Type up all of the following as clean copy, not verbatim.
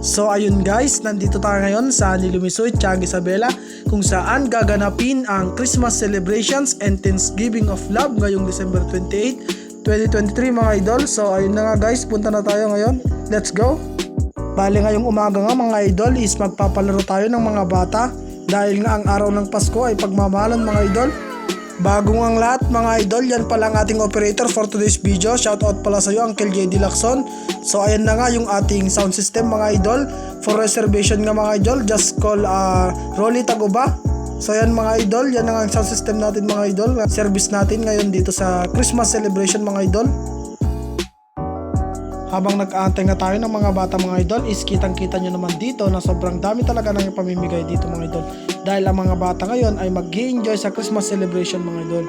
So ayun guys, nandito tayo ngayon sa Nilumisoy, Tiang Isabela, kung saan gaganapin ang Christmas celebrations and Thanksgiving of Love ngayong December 28, 2023 mga idol. So ayun na nga guys, punta na tayo ngayon. Let's go! Bale ngayong umaga nga mga idol is magpapalaro tayo ng mga bata dahil nga ang araw ng Pasko ay pagmamahalan mga idol. Bagong ang lahat mga idol, yan pala ang ating operator for today's video. Shoutout pala sa iyo Uncle JD Lacson. So ayan na nga yung ating sound system mga idol. For reservation nga mga idol, just call Rolly Taguba. So ayan mga idol, yan ang sound system natin mga idol. Service natin ngayon dito sa Christmas celebration mga idol. Habang nag-aantay nga tayo ng mga bata mga idol, is kitang-kita nyo naman dito na sobrang dami talaga nang ipamimigay dito mga idol. Dahil ang mga bata ngayon ay mag-i-enjoy sa Christmas celebration mga idol.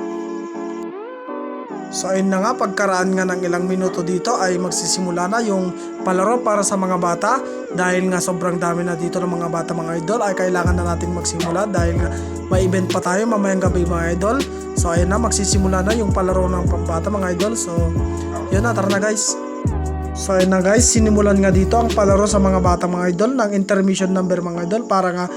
So ayun na nga, pagkaraan nga ng ilang minuto dito ay magsisimula na yung palaro para sa mga bata. Dahil nga sobrang dami na dito ng mga bata mga idol, ay kailangan na natin magsimula dahil nga may event pa tayo mamayang gabi mga idol. So ayun na, magsisimula na yung palaro ng pambata mga idol. So yun na, tara na guys. So ayun na guys, sinimulan nga dito ang palaro sa mga bata mga idol ng intermission number mga idol para nga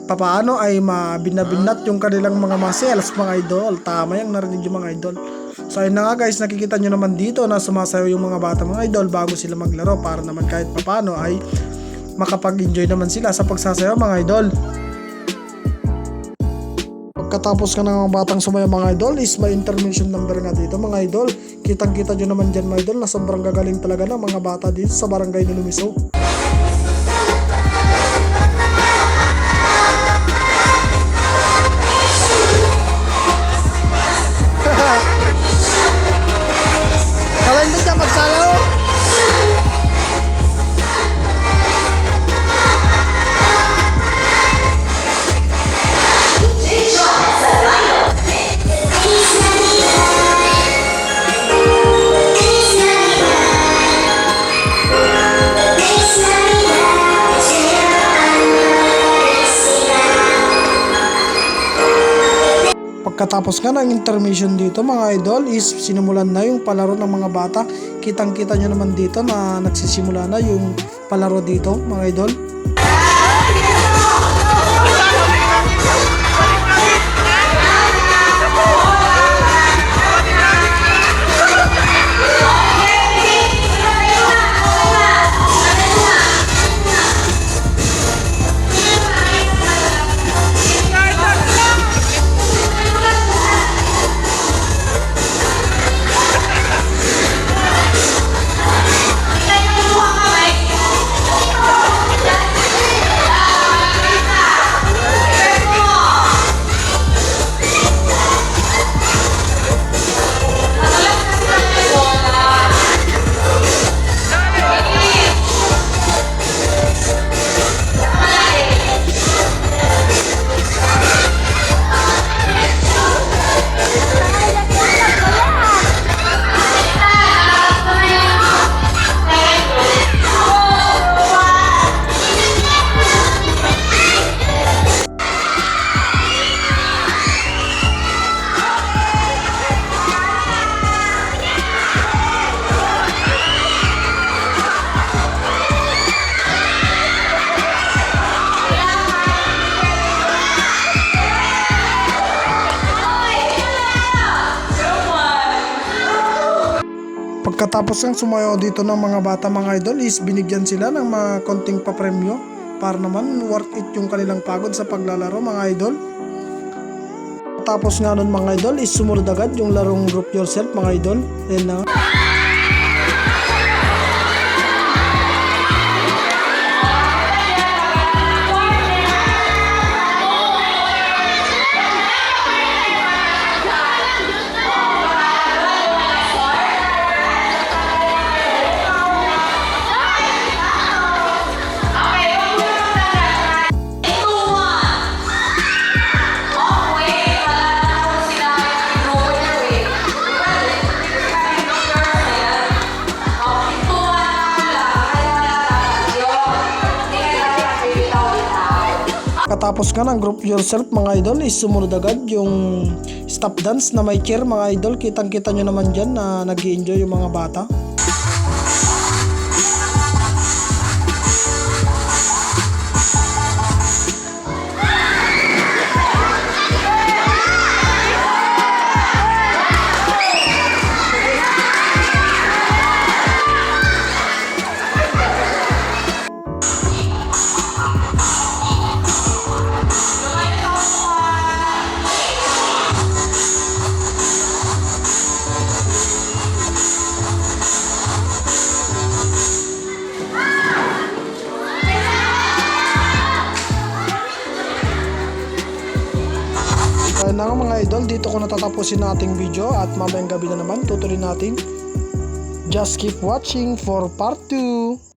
papaano ay mabinabinat yung kanilang mga muscles mga idol. Tama yung narinig yung mga idol. So ayun na nga guys, nakikita nyo naman dito na sumasayaw yung mga bata mga idol bago sila maglaro para naman kahit papaano ay makapag-enjoy naman sila sa pagsasayaw mga idol. Pagkatapos ka ng mga batang sumayaw mga idol is may intermission number nga dito mga idol. Kitang-kita nyo naman dyan mga idol na sobrang gagaling talaga ng mga bata dito sa barangay ni Lumiso. Kalahin mo siya magsayaw? Pagkatapos nga ng intermission dito mga idol is sinimulan na yung palaro ng mga bata. Kitang-kita nyo naman dito na nagsisimula na yung palaro dito mga idol. Pagkatapos ng sumayaw dito ng mga bata mga idol is binigyan sila ng mga konting papremyo para naman worth it yung kanilang pagod sa paglalaro mga idol. Tapos nga nun mga idol is sumunod agad yung larong group yourself mga idol. Ayan na. Pagkatapos nga ng group yourself mga idol is sumunod agad yung stop dance na may chair mga idol. Kitang kita nyo naman dyan na nag-i-enjoy yung mga bata. Yan na nga mga idol, dito ko natatapusin na ating video at mamayang gabi na naman tutuloy natin. Just keep watching for part 2.